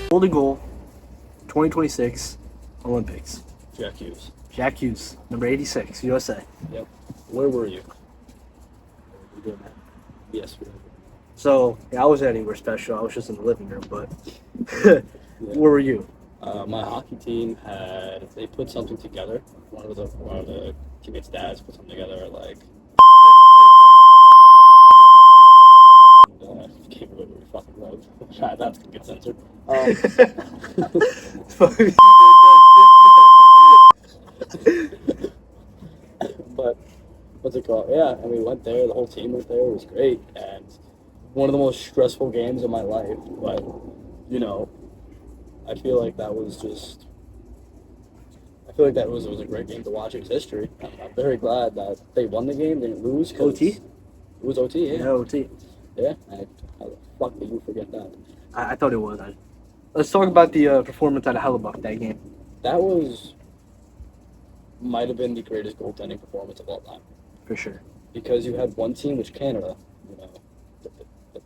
Golden goal, 2026 Olympics. Jack Hughes. Jack Hughes, number 86, USA. Yep. Where were you? We did that. Yes, we were. So, yeah, I wasn't anywhere special. I was just in the living room, but where were you? My hockey team they put something together. One of the teammates' dads put something together, like, can't remember what we fucking wrote. That's gonna get censored. But what's it called? Yeah, and we went there. The whole team went there. It was great, and one of the most stressful games of my life. But you know, I feel like that was just. I feel like that was a great game to watch. It was history. I'm very glad that they won the game. They didn't lose. OT? It was OT. Yeah. Yeah, OT. Yeah. How the fuck did you forget that? I thought it was. Let's talk about the performance out of Hellebuck that game. That might have been the greatest goaltending performance of all time. For sure. Because you had one team, which Canada,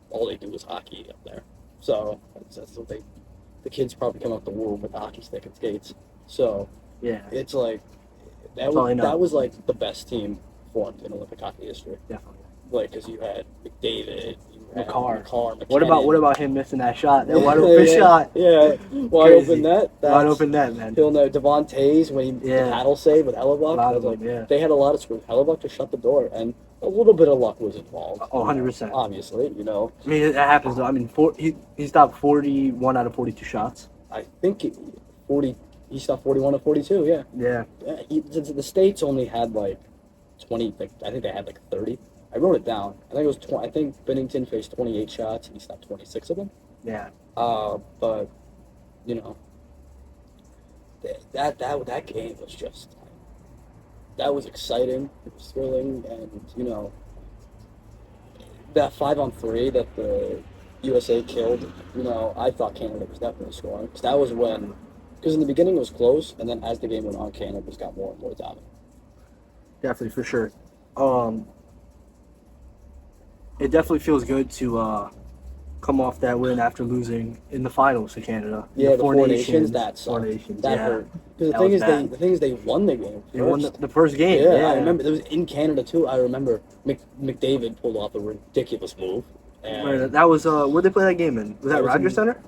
all they do is hockey up there. So that's what the kids probably come out the womb with a hockey stick and skates. So yeah, it's like that was like the best team formed in Olympic hockey history. Definitely. Like, because you had McDavid, you had McCarr. McKinnon. What about him missing that shot? That wide open shot. Yeah, wide open net. Wide open net, man. He'll know Devon Tays when the paddle save with Hellebuck. They had a lot of screws. Hellebuck to shut the door, and a little bit of luck was involved. Oh, 100%. Obviously, I mean, that happens though. I mean, he stopped 41 out of 42 shots. I think he stopped 41 of 42. Yeah. Yeah. The States only had like 20. I think they had like 30. I wrote it down. I think it was 20. I think Bennington faced 28 shots and he stopped 26 of them. Yeah. But that game was just that was exciting. It was thrilling, and that 5-on-3 that the USA killed. I thought Canada was definitely scoring because that was when. Because in the beginning it was close, and then as the game went on, Canada just got more and more dominant. Definitely, for sure. It definitely feels good to come off that win after losing in the finals to Canada. Yeah, the Four Nations. That sucked. Four Nations. That hurt. Because the thing is, they won the game. They won the first game. Yeah, I remember. It was in Canada too. I remember McDavid pulled off a ridiculous move. And that was where'd they play that game in? Was that Rogers Center?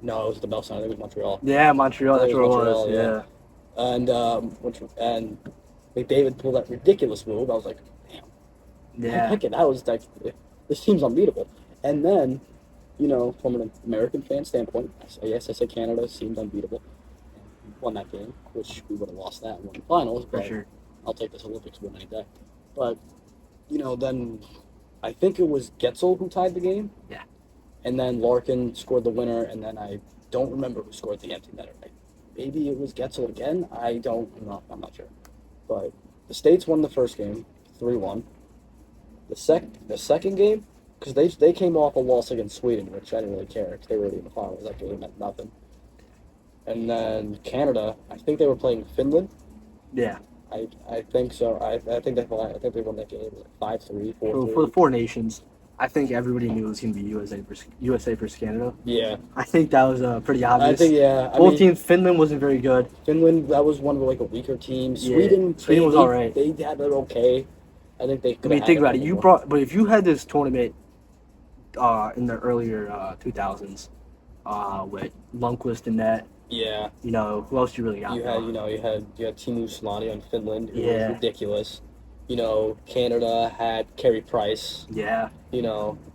No, it was at the Bell Center. I think it was Montreal. Yeah, Montreal. That's where it was. Yeah. And McDavid pulled that ridiculous move. I was like, damn. Yeah. That was like, this team's unbeatable. And then, from an American fan standpoint, I say Canada seemed unbeatable. Won that game, which we would have lost that and won the finals. But for sure. I'll take this Olympics win any day. But, then I think it was Getzel who tied the game. Yeah. And then Larkin scored the winner, and then I don't remember who scored the empty netter. Maybe it was Getzel again. I'm not sure. But the States won the first game, 3-1. The second game, because they came off a loss against Sweden, which I didn't really care because they were already in the finals. That game meant nothing. And then Canada, I think they were playing Finland. Yeah. I think so. I think they won that game like 5-3, 4-3. For the Four Nations, I think everybody knew it was going to be USA versus Canada. Yeah. I think that was pretty obvious. I think, yeah. Both teams, Finland wasn't very good. Finland, that was one of a weaker team. Yeah. Sweden was all right. They had it okay. I think they could. I mean, think about it. But if you had this tournament in the earlier 2000s with Lundqvist and that, yeah, who else you really got? You had Teemu Selanne on Finland, who was ridiculous. Canada had Carey Price. Yeah.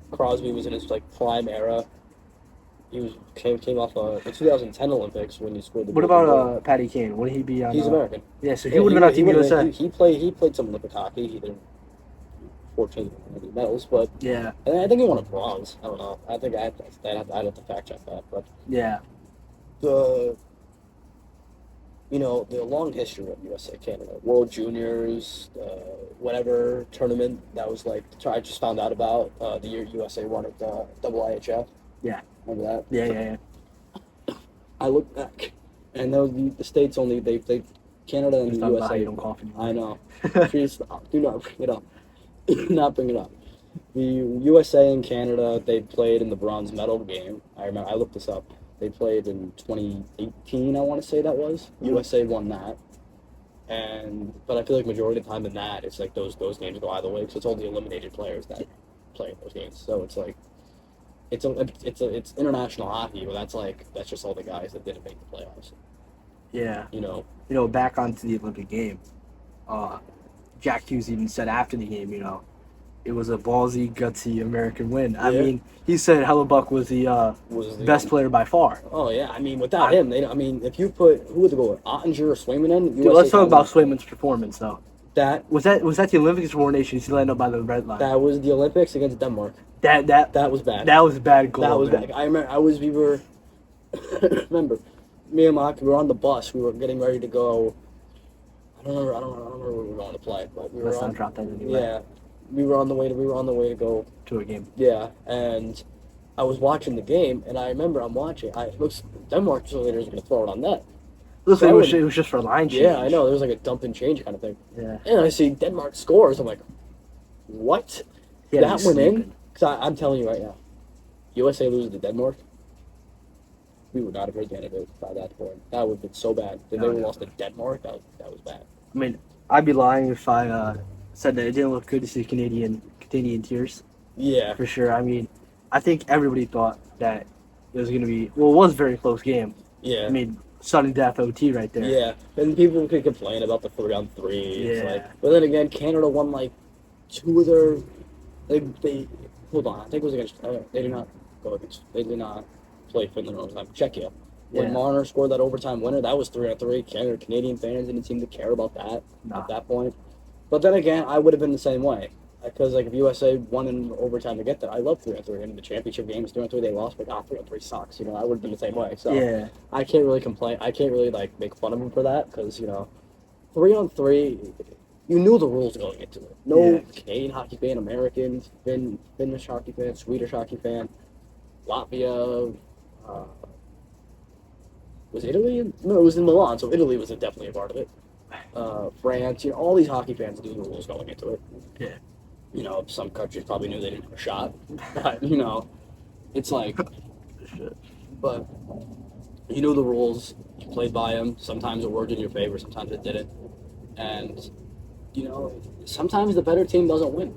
Crosby was in his prime era. He came off the 2010 Olympics when he scored the. What about Patty Kane? Would he be on? He's American. Yeah, so he would have been on Team USA. He played some Olympic hockey. He didn't. 14 medals, but yeah, and I think he won a bronze. I don't know. I think I'd have to fact check that, but yeah, the long history of USA Canada World Juniors, whatever tournament that was I just found out about the year USA won at the IIHF. Yeah, remember that? Yeah. I look back, and the States only they Canada and the USA. You don't cough anymore. I know. Please do not bring it up. Not bring it up. The USA and Canada, they played in the bronze medal game. I remember. I looked this up. They played in 2018, I want to say that was. USA won that. But I feel like majority of the time in that, it's like those games go either way because it's all the eliminated players that play in those games. So it's like it's international hockey, but that's just all the guys that didn't make the playoffs. Yeah. You know. Back onto the Olympic game. Jack Hughes even said after the game, it was a ballsy, gutsy American win. I Yeah. mean, he said Hellebuck was the Was the best player by far. Oh yeah, I mean without him, if you put who would the goal, Ottinger or Swayman in? Dude, let's talk about Swayman's performance, though. That Was that the Olympics or War Nations? He landed up by the red line. that was the Olympics against Denmark. That That was bad. that was a bad goal. That was man. bad. I remember we were remember me and Mark, we were on the bus. We were getting ready to go. I don't remember where we were going to play, but we were Let's on. not drop that anyway. Yeah, we were on the way to go. To a game. Yeah, and I was watching the game, and I remember I'm watching. It looks Denmark later is going to throw it on net. Looks So like I it would- was just for line change. Yeah, I know. There was like a dump and change kind of thing, Yeah. and I see Denmark scores. I'm like, what? He had to That be went in? sleeping. Because I'm telling you right now, USA loses to Denmark. We would not have heard the end of it by that point. That would have been so bad. If they No, would have no. lost to Denmark, that was bad. I mean, I'd be lying if I said that it didn't look good to see Canadian tears. Yeah. For sure. I mean, I think everybody thought that it was going to be. Well, it was a very close game. Yeah. I mean, sudden death OT right there. Yeah. And people could complain about the 3-on-3. It's Yeah. like, but then again, Canada won like two of their. They hold on. I think it was against. They did not go against. They did not play Finland overtime. Czechia. When Yeah. Marner scored that overtime winner, that was 3-on-3. Canadian fans didn't seem to care about that Nah. at that point. But then again, I would have been the same way. Because like if USA won in overtime to get there, I love 3-on-3. And the championship games 3-on-3 they lost, but 3-on-3 sucks. I would have been the same way. So Yeah. I can't really complain. I can't really make fun of them for that because 3-on-3, you knew the rules going into it. No Yeah. Canadian hockey fan, Americans, Finnish hockey fan, Swedish hockey fan, Latvia. Was Italy? No, it was in Milan, so Italy was definitely a part of it. France, all these hockey fans knew the rules going into it. Yeah. Some countries probably knew they didn't have a shot, but it's like, but you know the rules. You played by them. Sometimes it worked in your favor. Sometimes it didn't, and sometimes the better team doesn't win.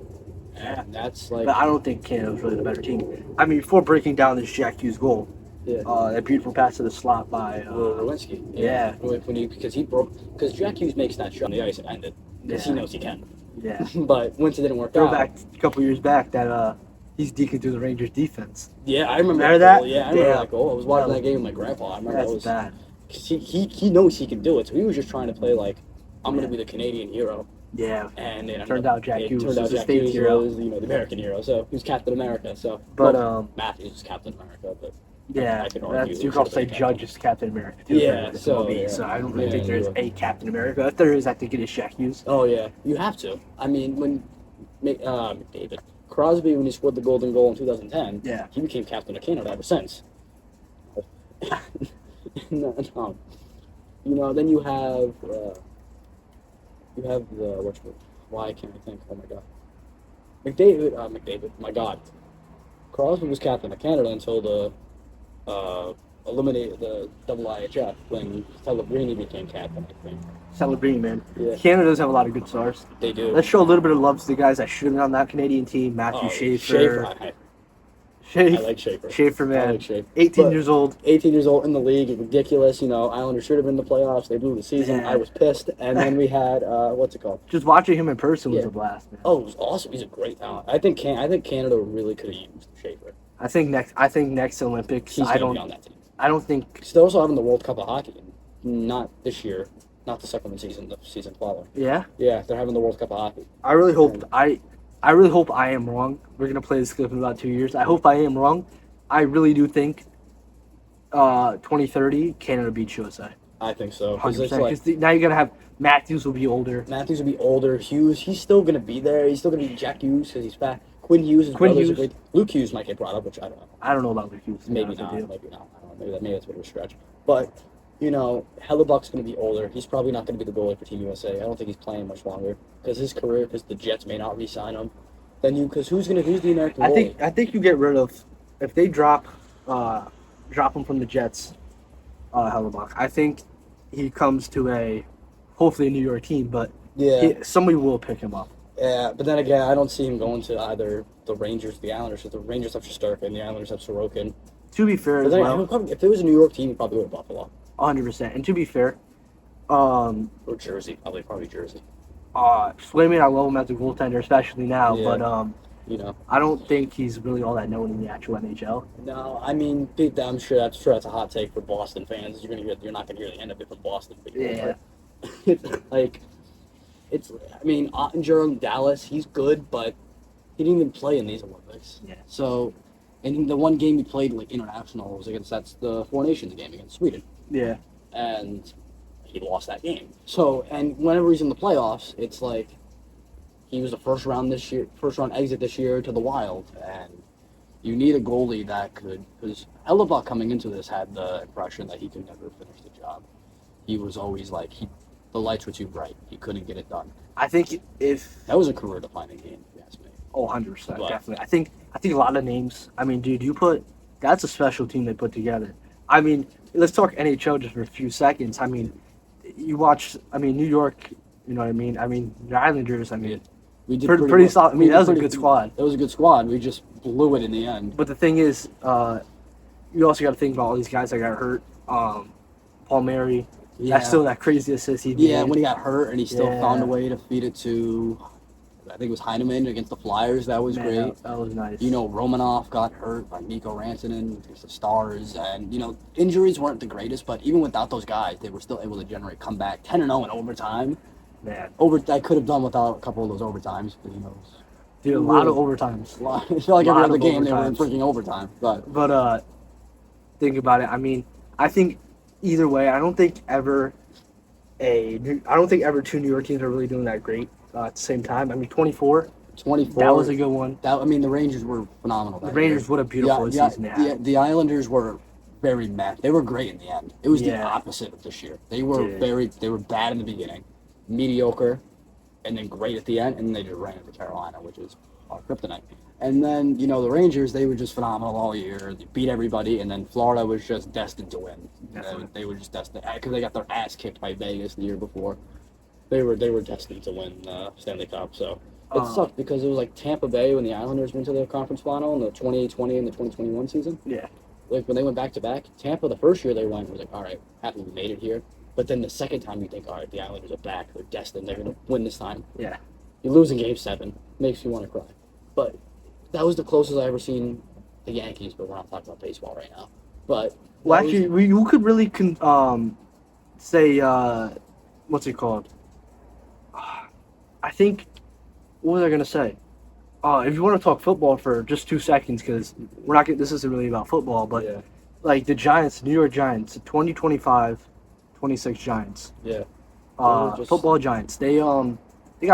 And that's like, But I don't think Canada was really the better team. I mean, before breaking down this Jack Hughes goal, yeah. that beautiful pass to the slot by. Lewinsky. Yeah. Because Jack Hughes makes that shot on the ice and ended because he Yeah. knows he can. Yeah. But once it didn't work Go out. back a couple years back that he's deacon through the Rangers defense. Yeah, I remember Remember that. that? Goal. Yeah, I remember Yeah. that goal. I was watching that game with my grandpa. I remember that That's was bad. 'cause he knows he can do it. So he was just trying to play like I'm Yeah. going to be the Canadian hero. Yeah. And it Turned out Jack Hughes turned out was the Jack state Hughes hero. was, the American hero. So he was Captain America. So But Matthews was Captain America, but yeah, I can argue that's, it you can also say should've been Judge is Captain America too. Yeah, for so, MLB, yeah. so I don't really Yeah, think there's yeah. a Captain America. If there is, I think it is Jack Hughes. oh yeah, you have to. I mean, when David Crosby, when he scored the golden goal in 2010, Yeah. he became captain of Canada ever since. No. Then you have why can't I think? Oh my God, McDavid. My God, Crosby was captain of Canada until the eliminated the IIHF when Pellegrini became captain. I think Celebrating, man. Yeah. Canada does have a lot of good stars. they do. Let's show a little bit of love to the guys that should have been on that Canadian team. Matthew Schaefer. I like Schaefer. Schaefer, I man. like Schaefer. 18 But- years old. 18 years old in the league, ridiculous. Islanders should have been in the playoffs. They blew the season. Yeah. I was pissed. And then we had what's it called? Just watching him in person was Yeah. a blast, man. Oh, it was awesome. He's a great talent. I think Canada really could have used Schaefer. I think next Olympics. He's I gonna be on don't. that team. I don't think. Because they're also having the World Cup of Hockey. Not this year. Not the second season. The season following. Yeah. Yeah, they're having the World Cup of Hockey. I really hope I really hope I am wrong. We're gonna play this clip in about 2 years. I hope I am wrong. I really do think 2030 Canada beats USA. I think so. Because 100%. it's like Because now you're gonna have Matthews will be older. Matthews will be older. Hughes, he's still gonna be there. He's still gonna be Jack Hughes because he's fat. Quinn Hughes, his Quinn brother's a Hughes. great. Luke Hughes might get brought up, which I don't know. I don't know about Luke Hughes. to be Maybe honest not. with you. Maybe not. I don't know. Maybe that's a bit of a stretch. But Hellebuck's going to be older. He's probably not going to be the goalie for Team USA. I don't think he's playing much longer because his career, because the Jets may not re-sign him. Then because who's the American goalie? I think you get rid of if they drop drop him from the Jets, Hellebuck. I think he comes to hopefully a New York team, but somebody will pick him up. Yeah, but then again, I don't see him going to either the Rangers or the Islanders. Because the Rangers have Shesterkin, the Islanders have Sorokin. To be fair, But as then, well, if it was a New York team, he probably would have Buffalo 100%. And to be fair, or Jersey, probably Jersey. Swayman, I love him as a goaltender, especially now. Yeah. But You know. I don't think he's really all that known in the actual NHL. No, I mean, I'm sure that's a hot take for Boston fans. You're not gonna hear the end of it from Boston people. Yeah. But I mean, Ottinger in Dallas, he's good, but he didn't even play in these Olympics. Yeah. So, and the one game he played like international was that's the Four Nations game against Sweden, Yeah. and he lost that game. So, and whenever he's in the playoffs, it's like he was the first round exit this year to the Wild, and you need a goalie that could, because Hellebuck coming into this had the impression that he could never finish the job. He was always like the lights were too bright. He couldn't get it done. I think if That was a career-defining game, if you ask me. 100%, But- definitely. I think a lot of names. I mean, dude, that's a special team they put together. I mean, let's talk NHL just for a few seconds. I mean, you watch. I mean, New York. You know what I mean? I mean, the Islanders. I mean, We did pretty well. solid. I mean, We did that was a pretty- good squad. That was a good squad. We just blew it in the end. But the thing is, you also got to think about all these guys that got hurt. Paul Mary. That's still that crazy assist he Yeah, made. when he got hurt and he still Yeah. found a way to feed it to, I think it was Heineman against the Flyers. That was Man, great. That was nice. You know, Romanoff got hurt by Mikko Rantanen against the Stars, and you know, injuries weren't the greatest, but even without those guys, they were still able to generate comeback 10-0 in overtime. man, I could have done without a couple of those overtimes, but you know, dude, a lot of overtimes. I feel like every Lot other of game they were in overtimes. freaking overtime. But But think about it. I mean, I think either way, I don't think ever two New York teams are really doing that great at the same time. I mean, 24, 24. that was a good one. I mean, the Rangers were phenomenal. The that Rangers, year. what a beautiful season they had. The Islanders were very mad. They were great in the end. It was the Yeah. opposite of this year. They were Dude. they were bad in the beginning, mediocre, and then great at the end, and then they just ran into Carolina, which is our kryptonite. And then, you know, the Rangers, they were just phenomenal all year. They beat everybody, and then Florida was just destined to win. Definitely. They were just destined, because they got their ass kicked by Vegas the year before. They were destined to win Stanley Cup. So it sucked because it was like Tampa Bay when the Islanders went to the conference final in the 2020 and the 2021 season. Yeah. Like when they went back to back, Tampa the first year they went was like, all right, happy we made it here. But then the second time you think, all right, the Islanders are back, they're destined, they're gonna win this time. Yeah. You lose in Game 7, makes you want to cry. But that was the closest I ever seen the Yankees. But we're not talking about baseball right now. But Well, that was- actually, you could really say what's it called? I think. What was I gonna say? If you want to talk football for just 2 seconds, because we're not. This isn't really about football, but yeah, like the Giants, New York Giants, the 2025-26 Giants, yeah, just- football Giants. They got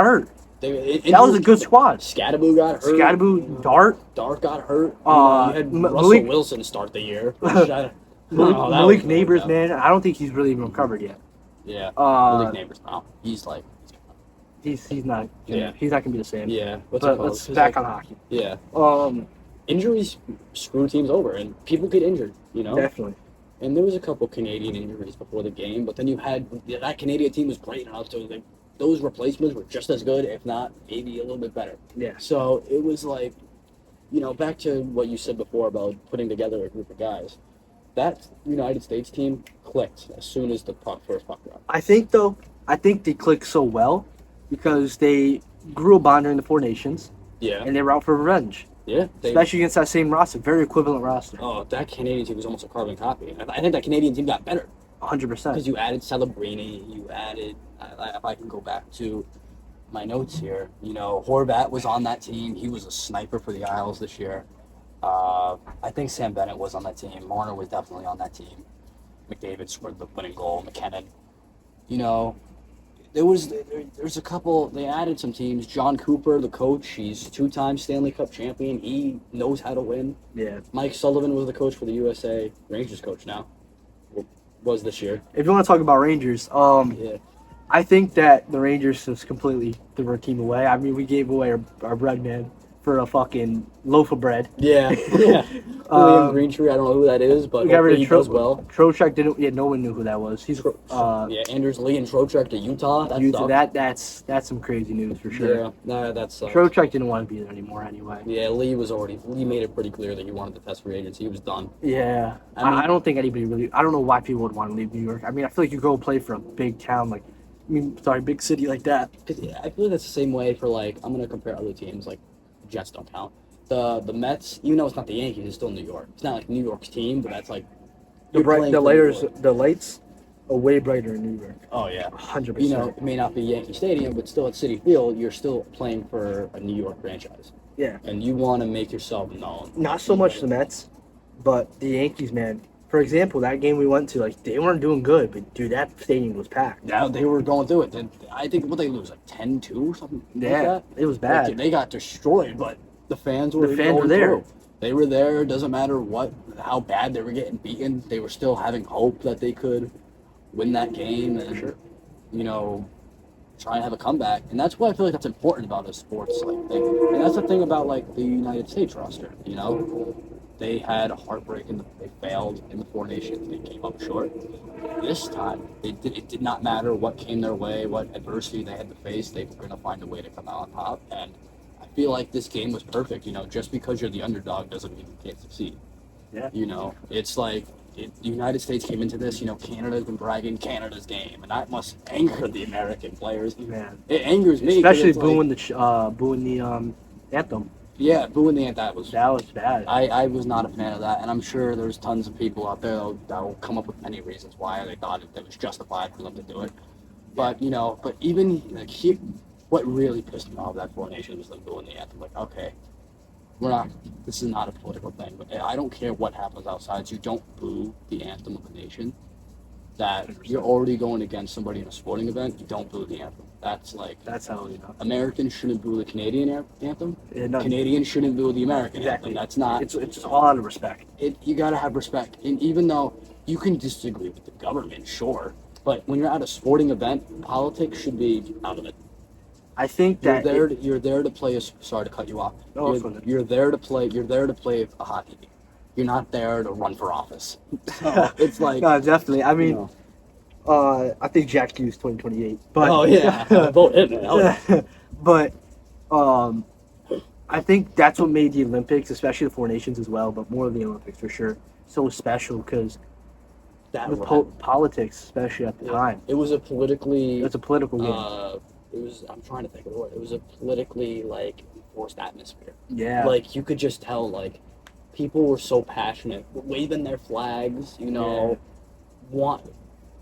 hurt. that That was a good squad. Scattaboo got hurt. Scattaboo, Dart, Dart got hurt. Uh, you had Malik- Russell Wilson start the year. which I don't know how that Malik was Neighbors, going man. I don't think he's really even recovered yet. Yeah, Uh, Malik Neighbors now. He's like, He's not. Yeah. He's not gonna be the same. yeah. What's But let's back on hockey. Yeah, Um, injuries screw teams over, and people get injured. You know, definitely. and there was a couple Canadian injuries before the game, but then you had that Canadian team was great, and I was told like those replacements were just as good, if not maybe a little bit better. Yeah. So it was like, you know, back to what you said before about putting together a group of guys. That United States team clicked as soon as the first puck dropped. I think they clicked so well because they grew a bond during the Four Nations Yeah, and they were out for revenge, yeah. especially against that same roster, very equivalent roster, Oh, that Canadian team was almost a carbon copy. I think that Canadian team got better 100%. because you added Celebrini, you added. If I can go back to my notes here, you know, Horvat was on that team. He was a sniper for the Isles this year. I think Sam Bennett was on that team. Marner was definitely on that team. McDavid scored the winning goal. McKinnon. You know, there's a couple. They added some teams. John Cooper, the coach, he's 2-time Stanley Cup champion. He knows how to win. Yeah. Mike Sullivan was the coach for the USA Rangers coach now. Was this year. If you want to talk about Rangers, Yeah. I think that the Rangers just completely threw our team away. I mean, we gave away our bread man for a fucking loaf of bread. Yeah. Yeah. Julian Greentree, I don't know who that is, but we got rid hopefully of he does well. Trocheck didn't. Yeah, no one knew who that was. He's Yeah, Anders Lee and Trocheck to Utah. That sucks. that's some crazy news for sure. Yeah, nah, that sucks. Trocheck didn't want to be there anymore anyway. Yeah, Lee made it pretty clear that he wanted to test free agency. He was done. Yeah, I mean- I don't think anybody really. I don't know why people would want to leave New York. I mean, I feel like you go play for a big town big city like that. Because I feel like that's the same way for like I'm gonna compare other teams like the Jets don't count. The Mets, even though it's not the Yankees, it's still New York. It's not like New York's team, but that's like you're playing for New York. The lights are way brighter in New York. Oh yeah, 100%. you know it may not be Yankee Stadium, but still at Citi Field, you're still playing for a New York franchise, Yeah, and you want to make yourself known. not so much the Mets, but the Yankees, man. For example, that game we went to, like they weren't doing good, but dude, that stadium was packed. Yeah, they were going through it. I think what they lose like 10-2 or something. Like Yeah, that. it was bad. Like, they got destroyed, but the fans were there. through. They were there. It doesn't matter how bad they were getting beaten. They were still having hope that they could win that game and you know try and have a comeback. And that's what I feel like that's important about a sports like thing. And that's the thing about like the United States roster. You know, they had a heartbreak and they failed in the Four Nations. They came up short. This time, it did not matter what came their way, what adversity they had to face. They were going to find a way to come out on top. And I feel like this game was perfect. You know, just because you're the underdog doesn't mean you can't succeed. Yeah. You know, it's like the United States came into this. You know, Canada's been bragging Canada's game, and that must anger the American players. Man, It angers me, 'cause especially it's booing the anthem. yeah, booing the that was. That was bad. I was not a fan of that, and I'm sure there's tons of people out there that will come up with many reasons why they thought it was justified for them to do it. But you know, but even like what really pissed me off that Four Nations was them booing the anthem. Like, okay, this is not a political thing, but I don't care what happens outside. You don't boo the anthem of a nation. That you're already going against somebody in a sporting event. You don't boo the anthem. That's how you know. Americans shouldn't boo the Canadian anthem. Yeah, no, Canadians shouldn't boo the American exactly. anthem. That's not. It's all out of respect. You gotta have respect, and even though you can disagree with the government, sure, but when you're at a sporting event, politics should be out of it. I think that You're there to play. Sorry to cut you off. No, it's fine. You're there to play. You're there to play a hockey game. You're not there to run for office. So it's like no, definitely. I mean, you know. I think Jack Hughes 2028. But Oh yeah, vote him. Man. but I think that's what made the Olympics, especially the Four Nations as well, but more of the Olympics for sure, so special because That with run. politics, especially at the time, It was a politically. it's a political game. It was. I'm trying to think of the word. It was a politically like enforced atmosphere. Yeah, Like you could just tell, like people were so passionate, waving their flags. You know, want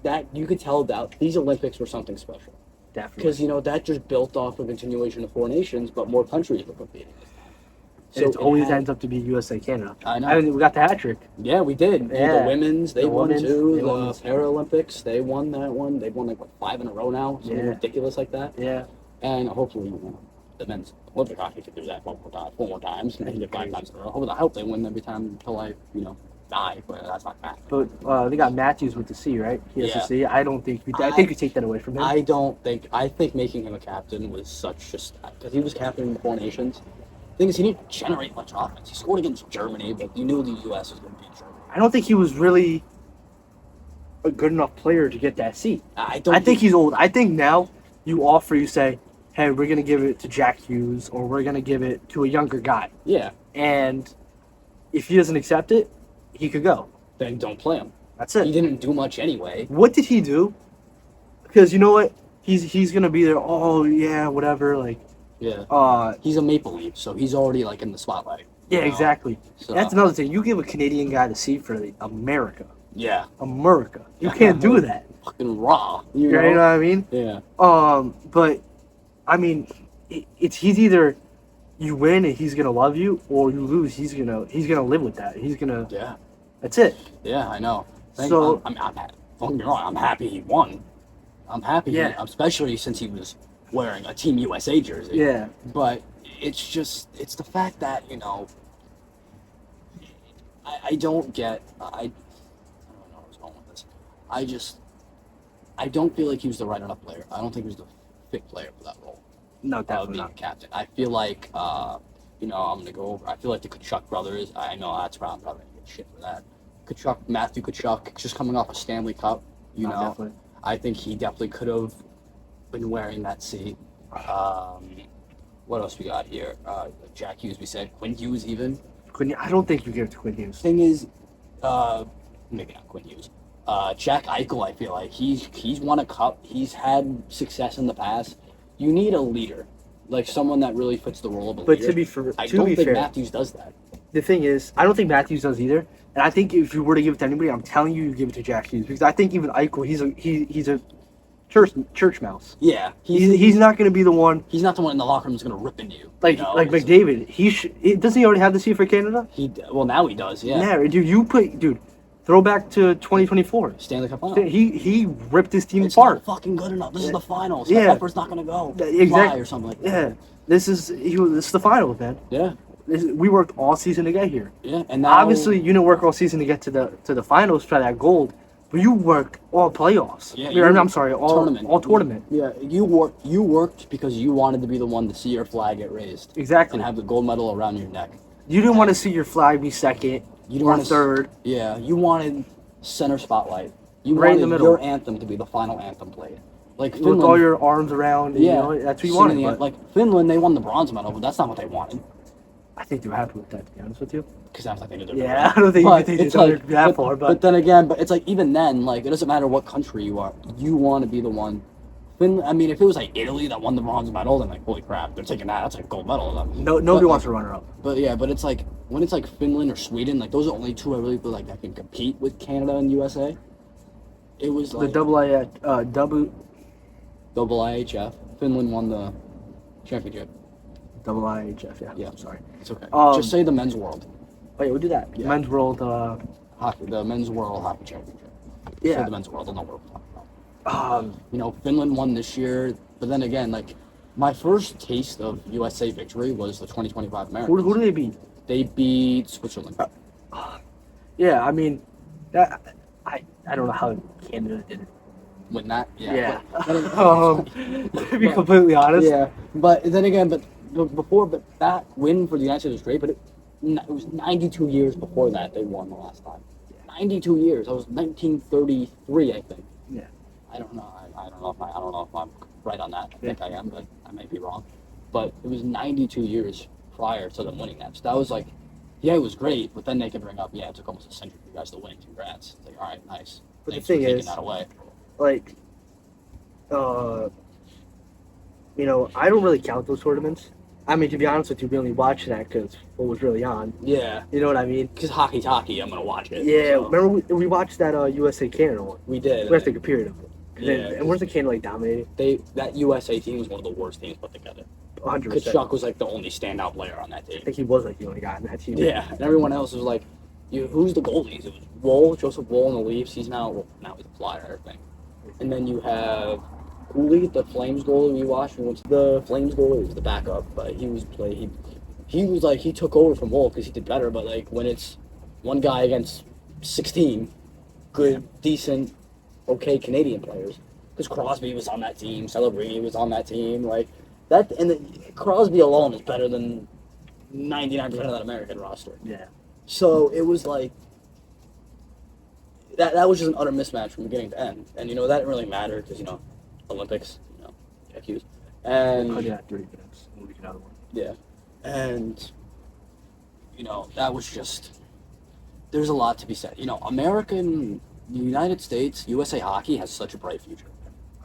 that you could tell that these Olympics were something special definitely. because you know that just built off a continuation of Four Nations, but more countries were competing. And it it always had- ends up to be USA Canada. I know. I mean, we got the hat trick. Yeah, we did. Yeah. The women's, they The won women's, too. they The won. Paralympics, they won that one. They've won like what, 5 in a row now, something Yeah. ridiculous like that. Yeah, And hopefully, you know, the men's Olympic hockey could do that 4 more times, and get 5 times in a row. I hope they win every time until I, you know, die. But that's not bad. but they got Matthews with the C, right? He has Yeah. the C. I don't think. I think you take that away from him. I think making him a captain was such just because he was captain in the Four Nations. The thing is, he didn't generate much offense. He scored against Germany, but you knew the U.S. was going to beat Germany. I don't think he was really a good enough player to get that seat. I don't. I think he's old. I think now you say, hey, we're gonna give it to Jack Hughes or we're gonna give it to a younger guy. Yeah. And if he doesn't accept it, he could go. Then don't play him. That's He it. didn't do much anyway. What did he do? Because you know what? He's gonna be there, oh yeah, whatever, like Yeah. He's a Maple Leaf, so he's already like in the spotlight. you yeah, know? exactly. So, That's another thing. You give a Canadian guy the seat for America. yeah. America. You can't do that. Fucking raw. You You know what I mean? Yeah. But I mean, he's either you win and he's gonna love you, or you lose. He's gonna live with that. He's gonna. Yeah. That's it. Yeah, I know. So- I'm happy. Don't get me wrong. I'm happy he won. I'm happy, Yeah. especially since he was wearing a Team USA jersey. Yeah. But it's the fact that you know. I don't get. I don't know where I was going with this. I don't feel like he was the right enough player. I don't think he was the fit player for that role. No, Of definitely being not. captain. I feel like I'm gonna go over. I feel like the Kachuk brothers. I know that's wrong. I'm probably gonna get shit for that. Matthew Kachuk, just coming off a Stanley Cup. Definitely. I think he definitely could have been wearing that C. What else we got here? Jack Hughes, we said. Quinn Hughes, even. I don't think you give it to Quinn Hughes. Thing is, maybe not Quinn Hughes. Jack Eichel, I feel like he's won a cup. He's had success in the past. You need a leader, like someone that really fits the role of a leader. But I don't think Matthews does that. The thing is, I don't think Matthews does either. And I think if you were to give it to anybody, I'm telling you, you give it to Jack Hughes, because I think even Eichel, he's a church mouse. Yeah, He's not going to be the one. He's not the one in the locker room that's going to rip into you. Like McDavid, doesn't he already have the C for Canada? Now he does. Yeah. Yeah, dude. Throwback to 2024. Stanley Cup final. He ripped his team It's apart. not fucking good enough. This is the finals. Yeah. That effort's not going to go. Exactly. Fly or something like that. Yeah, this is the finals, man. Yeah. We worked all season to get here. Yeah, and now, Obviously, you didn't work all season to get to the finals, try that gold, but you worked all playoffs. Yeah, I'm sorry, all tournament. Yeah, you worked because you wanted to be the one to see your flag get raised. Exactly. And have the gold medal around your neck. You didn't want to see your flag be second or third. Yeah, you wanted center spotlight. You Right in wanted the middle. your anthem to be the final anthem played. Like Finland, With all your arms around. And, that's what you wanted. But Like Finland, they won the bronze medal, but that's not what they wanted. I think they're happy with that, to be honest with you. Because I think they're Yeah, I don't think you think they're that far. But then again, it's like even then, like it doesn't matter what country you are, you want to be the one. I mean, if it was like Italy that won the bronze medal, then like holy crap, they're taking that. That's like gold medal. Nobody wants to runner up. But it's like when it's like Finland or Sweden, like those are only two I really feel like that can compete with Canada and USA. It was like The double IHF. Finland won the championship. double IHF. Yeah. I'm sorry. It's okay. Um, Just say the men's world. Oh yeah, we'll do that. Yeah. Men's World. Hockey, the men's world hockey championship. Yeah. Say the men's world. I'll know what we're talking about. Finland won this year, but then again, like my first taste of USA victory was the 2025 Americans. Who do they beat? They beat Switzerland. Yeah, I mean, I don't know how Canada did it. Win that? Yeah. But, To be completely honest. yeah, but then again, but that win for the United States was great, but it was 92 years before that they won the last time. 92 years. That was 1933, I think. Yeah. I don't know. I don't know if I'm right on that. I think I am, but I might be wrong. But it was 92 years prior to them winning that. So that was like, yeah, it was great. But then they could bring up, yeah, it took almost a century for you guys to win. Congrats. It's like, all right, nice. But Thanks the for thing taking is, that away. like, I don't really count those tournaments. I mean, to be honest with you, we only watched that because what was really on. Yeah. You know what I mean? Because hockey's hockey, I'm gonna watch it. Yeah. So. Remember we watched that USA Canada one. We did. We had to take a period of it. Yeah. And where's the Canada like dominating? That USA team was one of the worst teams put together. 100%. Kachuk was like the only standout player on that team. I think he was like the only guy in that team. Yeah, and everyone else was like, who's the goalies? It was Woll, Joseph Woll in the Leafs. He's now he's a Flyer, I think. And then you have Cooley, the Flames goalie we watched. We went to the Flames goalie. He was the backup, but he was like he took over from Woll because he did better. But like when it's one guy against 16 good, decent, okay Canadian players, because Crosby was on that team, Celebrini was on that team, like that, and Crosby alone is better than 99% of that American roster. Yeah. So it was like that was just an utter mismatch from beginning to end, and that didn't really matter because Olympics, Jack Hughes, and 30 minutes. We'll get another one. yeah, and that was just. There's a lot to be said. The United States, USA Hockey has such a bright future.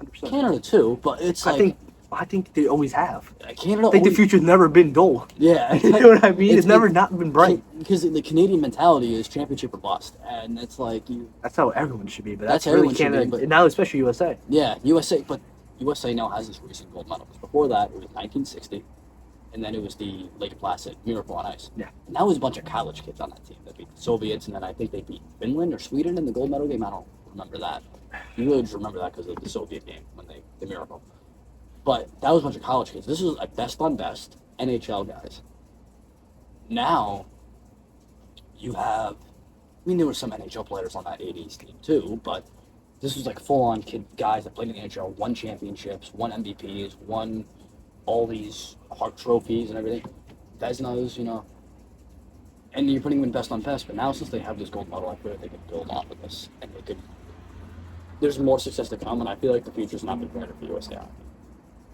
100%. Canada too, but it's like I think they always have. Canada. I think the future's never been dull. Yeah, You know what I mean? It's never not been bright. Because the Canadian mentality is championship or bust, and it's like That's how everyone should be, but That's that's really everyone should be, Canada. but- Now, especially USA. Yeah, USA, but USA now has this recent gold medal. 'Cause before that, it was 1960, and then it was the Lake Placid Miracle on Ice. Yeah. And that was a bunch of college kids on that team that beat the Soviets, and then I think they beat Finland or Sweden in the gold medal game. I don't remember that. You really just remember that because of the Soviet game when the Miracle. But that was a bunch of college kids. This was like best on best NHL guys. Now, you have, there were some NHL players on that 80s team too, but this was like full-on guys that played in the NHL, won championships, won MVPs, won all these Hart trophies and everything. Vesna's, and you're putting them in best on best. But now since they have this gold medal, I feel like they can build off of this, and they could. There's more success to come, and I feel like the future's not been brighter for USA Hockey.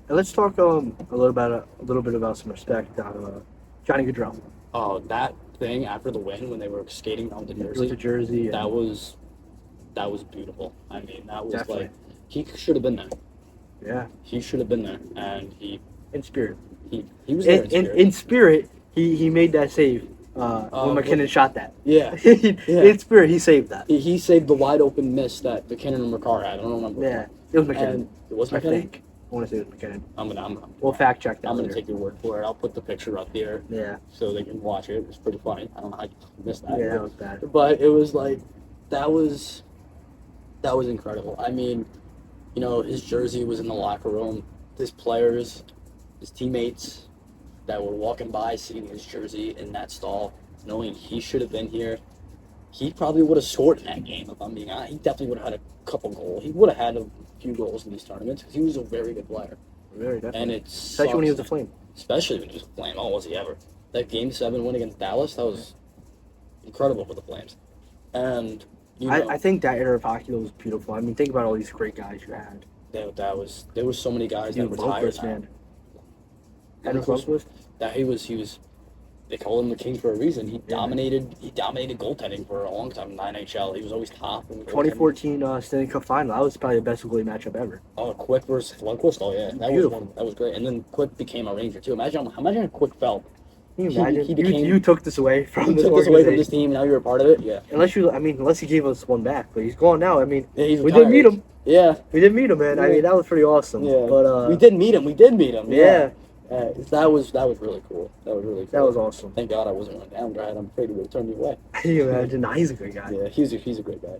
And let's talk a little bit about some respect on Johnny Gaudreau. Oh, that thing after the win when they were skating down the With jersey, the jersey. that was beautiful. I mean, that was Definitely. like he should have been there. Yeah. He should have been there, and he In spirit. was there In spirit, he made that save when McKinnon shot that. Yeah. In spirit, he saved that. He saved the wide open miss that McKinnon and McCarr had. I don't remember. Yeah. It was McKinnon. And it was I McKinnon. think. I want to say it was McKinnon. I'm gonna We'll fact check that. I'm gonna later. take your word for it. I'll put the picture up here Yeah. so they can watch it. It's pretty funny. I don't know how you missed that. Yeah, that was bad. But it was like that was incredible. I mean, his jersey was in the locker room. His players, his teammates that were walking by seeing his jersey in that stall, knowing he should have been here. He probably would have scored in that game, if I'm being honest. He definitely would have had a couple goals. He would have had a few goals in these tournaments because he was a very good player. Very definitely. And it Especially when he was a sucks. Flame. Especially when he was a Flame. Oh, was he ever? That Game 7 win against Dallas, that was incredible for the Flames. And, I think that era of hockey was beautiful. I mean, think about all these great guys you had. there was so many guys that Dude, retired Lundqvist, now. man. Henrik Lundqvist? That he was they called him the king for a reason. He dominated goaltending for a long time in the NHL. He was always top in goaltending. 2014 Stanley Cup final. That was probably the best goalie matchup ever. Oh, Quick versus Lundqvist. Oh yeah, that was great. And then Quick became a Ranger too. Imagine how Quick felt. Can you imagine? He became- you took this away from He this took this away from organization. this team. Now you're a part of it. Yeah. Unless he gave us one back, but he's gone now. I mean, Yeah, he's we did retired. meet him. Yeah. We did meet him, man. I Yeah. mean, that was pretty awesome. Yeah. But we did meet him. yeah, That was really cool. That was really cool. that was awesome. Thank God I wasn't a down guy. I'm afraid he would have turned me away. Can you imagine? Nah, he's a good guy. Yeah, he's a great guy.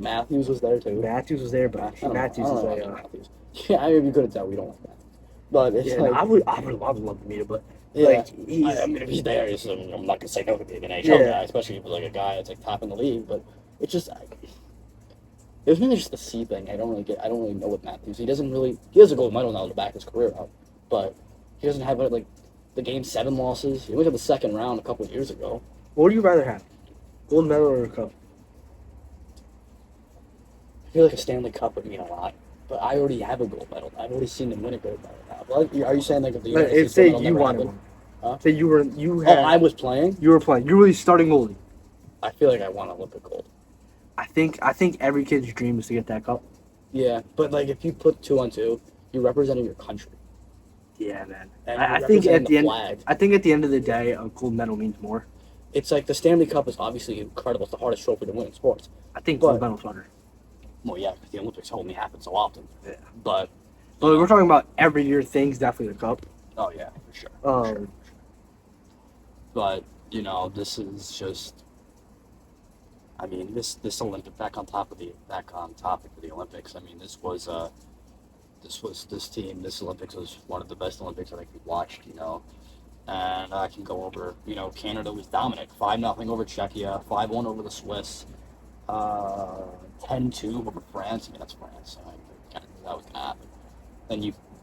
Matthews was there too. Matthews was there, but I don't Matthews know is about a. Matthews. Yeah, I mean, you couldn't tell we don't like Matthews. But it's Yeah, like, I would love to meet him, but yeah. like he's. I mean, if he's there, I'm not gonna say no to being an NHL Yeah. guy, especially if he's like a guy that's like top in the league. But it's just, it was really just the C thing. I don't really know with Matthews. He has a gold medal now to back his career up, but he doesn't have like the Game 7 losses. He only got the second round a couple of years ago. What would you rather have? Gold medal or a cup? I feel like a Stanley Cup would mean a lot, but I already have a gold medal. I've already seen them win a gold medal now. But are you saying like if the United If States say gold medal you never wanted happened? one. Huh? Say I was playing. you were playing. You were really starting goalie. I feel like I want Olympic gold. I think every kid's dream is to get that cup. Yeah, but like if you put 2-on-2, you're representing your country. Yeah, man. And I you're think at representing the end, flag. I think at the end of the day, a gold medal means more. It's like the Stanley Cup is obviously incredible. It's the hardest trophy to win in sports. I think But- gold medal's harder. Well, yeah, because the Olympics only happen so often. Yeah. But But we're talking about every year things. Definitely the cup. oh yeah, for sure. Um, But this is just. I mean, this Olympic back on topic of the Olympics. I mean, this team. This Olympics was one of the best Olympics that I could watched. And I can go over. Canada was dominant, 5-0 over Czechia, 5-1 over the Swiss, 10-2 over France. I mean, that's France. So I kind of knew that was gonna happen.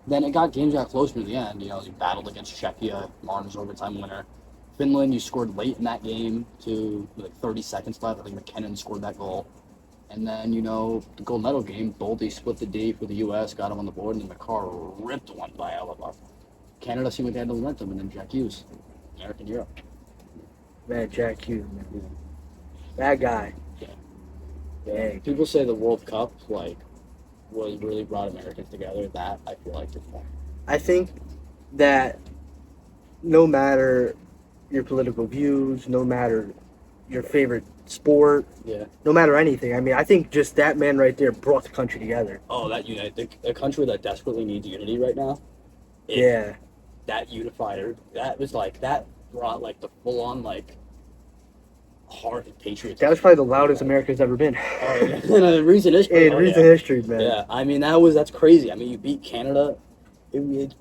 Then games got close near the end. You battled against Czechia, Martin's overtime winner. Finland, you scored late in that game to like 30 seconds left. I think McKinnon scored that goal. And then, the gold medal game, Boldy split the D for the U.S., got him on the board, and then McCarr ripped one by Alaba. Canada seemed like they had the momentum, and then Jack Hughes, American hero. man, Jack Hughes, man. That guy. Dang. People say the World Cup, was really brought Americans together. That, I feel like, is more. I think that no matter your political views, no matter your favorite sport, Yeah. no matter anything, I mean, I think just that man right there brought the country together. Oh, that unite a country that desperately needs unity right now. Yeah. That unified her. That was that brought the full on heart and patriotism. That was probably the loudest America's ever been. Oh, yeah. In recent history. In recent history, man. Yeah, I mean that's crazy. I mean you beat Canada.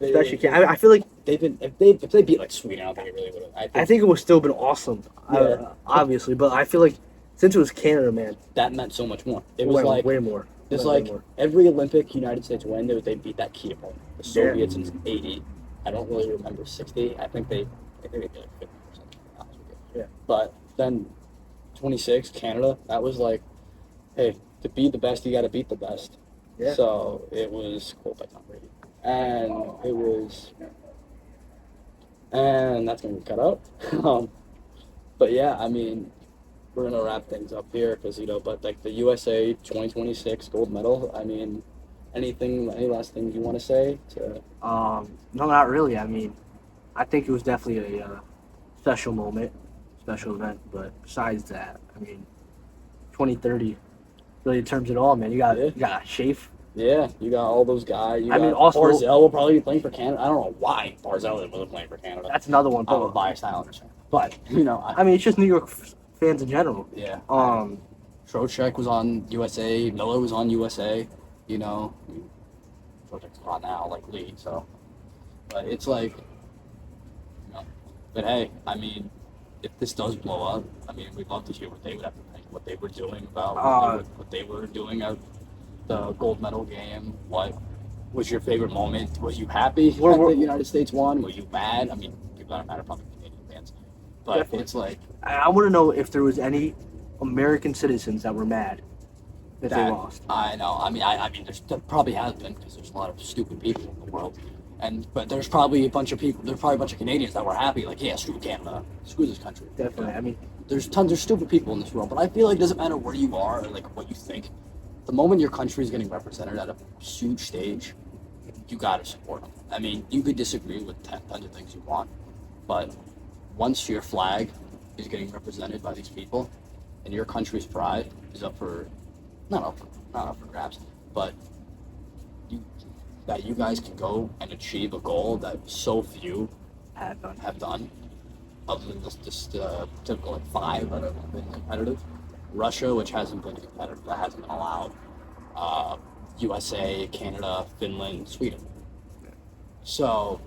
Especially, I feel like they've been if they beat Sweden, I don't think it really would have. I think it would still been awesome, Yeah. obviously, but I feel like since it was Canada, man, that meant so much more. It was way more. It's Way like more. every Olympic United States win, they beat that key opponent. The Soviets in '80. I don't really remember '60. I think they maybe like 50%. Yeah. But then 26, Canada, that was like, hey, to be the best, you got to beat the best. Yeah. So it was cool by Tom Brady. And it was, and that's going to be cut out. But yeah, I mean, we're going to wrap things up here because, but like the USA 2026 gold medal, I mean, any last things you want to say? No, not really. I mean, I think it was definitely a special moment, special event. But besides that, I mean, 2030 really determines it all, man. You got Shafe. Yeah, you got all those guys. I mean, also Barzell will probably be playing for Canada. I don't know why Barzell wasn't playing for Canada. That's another one. I'm a biased Islanders fan, but I mean, it's just New York fans in general. Yeah. Trocheck was on USA. Miller was on USA. Trocheck's on now, like Lee. So, but it's like, But hey, I mean, if this does blow up, I mean, we'd love to hear what they would have to think, what they were doing about what they were doing at the gold medal game. What was your favorite moment? Were you happy that the United States won? Were you mad? I mean, people that are mad are probably Canadian fans, but definitely. It's like I want to know if there was any American citizens that were mad that they lost. I know. I mean, there probably has been because there's a lot of stupid people in the world. But there's probably a bunch of people. There's probably a bunch of Canadians that were happy, like, yeah, screw Canada, screw this country. Definitely. I mean, there's tons of stupid people in this world, but I feel like it doesn't matter where you are or like what you think. The moment your country is getting represented at a huge stage, you gotta support them. I mean, you could disagree with tons of things you want, but once your flag is getting represented by these people, and your country's pride is not up for grabs, but that you guys can go and achieve a goal that so few have done, other than this typical like 5 that have been competitive. Russia, which hasn't been competitive, that hasn't been allowed. USA, Canada, Finland, Sweden. So,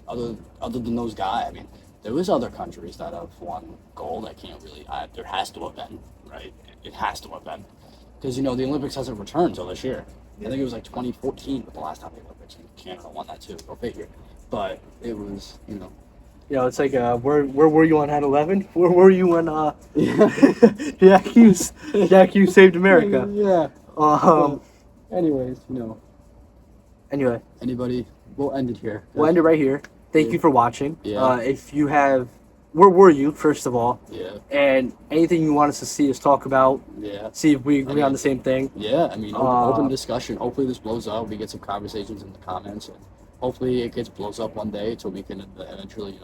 other than those guys, I mean, there was other countries that have won gold. I can't really. There has to have been, right? It has to have been, because the Olympics hasn't returned until this year. I think it was like 2014, but the last time the Olympics, and Canada won that too. Go figure. But it was, it's like where were you on 9/11? Where were you when Jack Hughes saved America? Yeah. Anyways, Anyway, anybody, we'll end it here. We'll end it right here. Thank you for watching. Yeah. If you have, where were you, first of all? Yeah. And anything you want us to see us talk about? Yeah. See if we agree on the same thing? Yeah. I mean, open discussion. Hopefully this blows up. We get some conversations in the comments, and hopefully it blows up one day so we can eventually,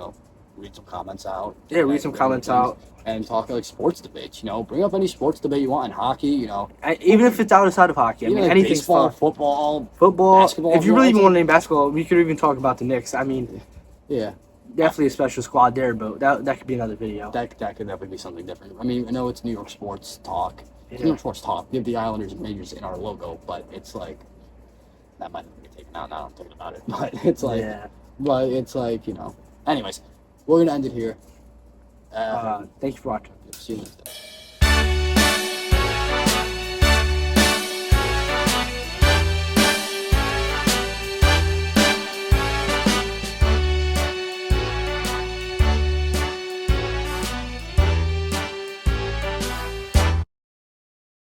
read some comments out. Yeah, read some comments out. And talk like sports debates. Bring up any sports debate you want in hockey. Even if it's outside of hockey. I mean, like anything's baseball, fun. football, basketball. If you really even want to name basketball, we could even talk about the Knicks. I mean, yeah, definitely a special squad there, but that could be another video. That could definitely be something different. I mean, I know it's New York sports talk. Yeah. New York sports talk. We have the Islanders and Rangers in our logo, but it's like that might get taken out now. I'm thinking about it, but it's like, Anyways, we're gonna end it here. Thank you for watching. See you next time.